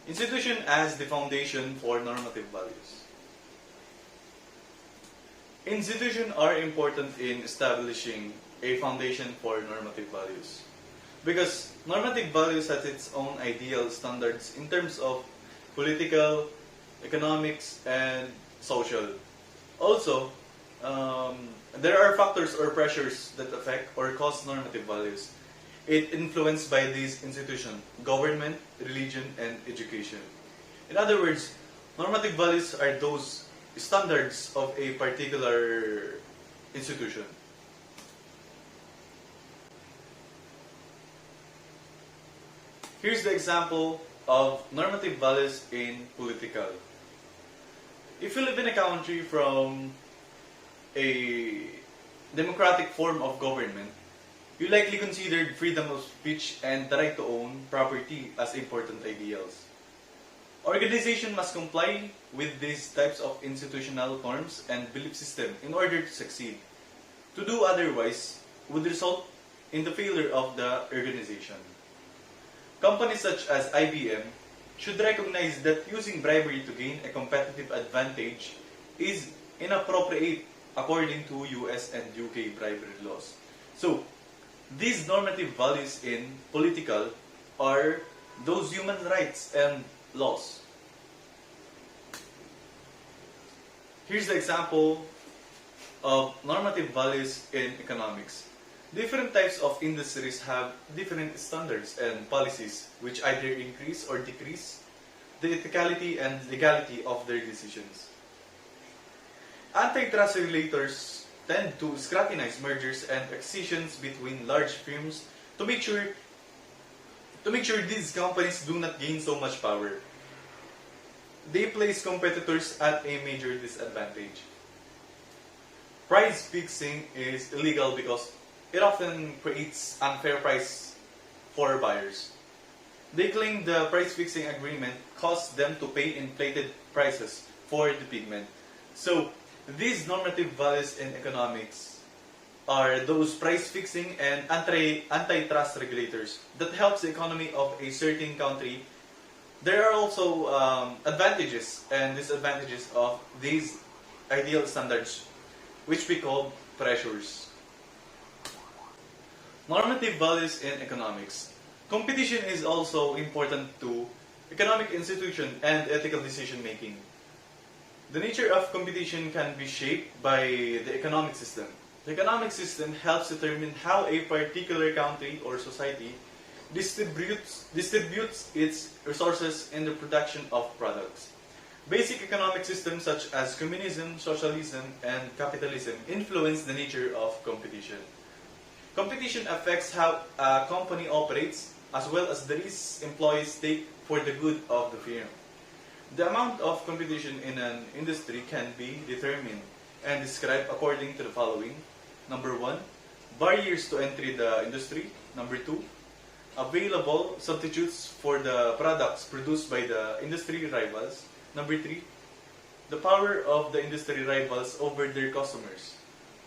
Institution as the foundation for normative values. Institutions are important in establishing a foundation for normative values. Because normative values has its own ideal standards in terms of political, economics, and social. Also, there are factors or pressures that affect or cause normative values. It influenced by these institutions: government, religion, and education. In other words, normative values are those standards of a particular institution. Here's the example of normative values in political. If you live in a country from a democratic form of government, you likely considered freedom of speech and the right to own property as important ideals. Organization must comply with these types of institutional norms and belief system in order to succeed. To do otherwise would result in the failure of the organization. Companies such as IBM should recognize that using bribery to gain a competitive advantage is inappropriate according to US and UK bribery laws. So, these normative values in political are those human rights and laws. Here's the example of normative values in economics. Different types of industries have different standards and policies which either increase or decrease the ethicality and legality of their decisions. Antitrust regulators tend to scrutinize mergers and acquisitions between large firms to make sure these companies do not gain so much power. They place competitors at a major disadvantage. Price fixing is illegal because it often creates unfair price for buyers. They claim the price fixing agreement caused them to pay inflated prices for the pigment. So, these normative values in economics are those price fixing and antitrust regulators that helps the economy of a certain country. There are also advantages and disadvantages of these ideal standards, which we call pressures. Normative values in economics. Competition is also important to economic institution and ethical decision making. The nature of competition can be shaped by the economic system. The economic system helps determine how a particular country or society distributes its resources in the production of products. Basic economic systems such as communism, socialism, and capitalism influence the nature of competition. Competition affects how a company operates as well as the risks employees take for the good of the firm. The amount of competition in an industry can be determined and described according to the following. Number 1, barriers to entry the industry. Number 2, available substitutes for the products produced by the industry rivals. Number 3, the power of the industry rivals over their customers.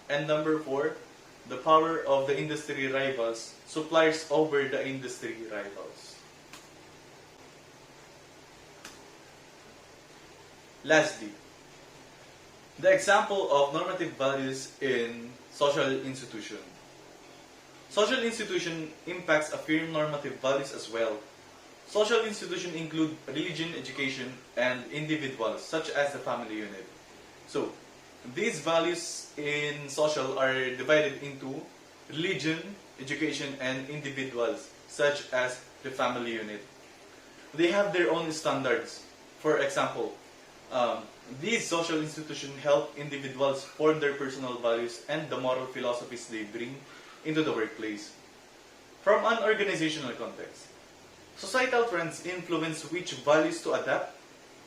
And number 4, the power of the industry rivals, suppliers over the industry rivals. Lastly, the example of normative values in social institution. Social institution impacts affirm normative values as well. Social institutions include religion, education, and individuals, such as the family unit. So, these values in social are divided into religion, education, and individuals, such as the family unit. They have their own standards. For example, these social institutions help individuals form their personal values and the moral philosophies they bring into the workplace. From an organizational context, societal trends influence which values to adapt,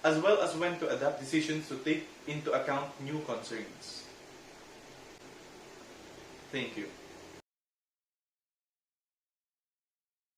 as well as when to adapt decisions to take into account new concerns. Thank you.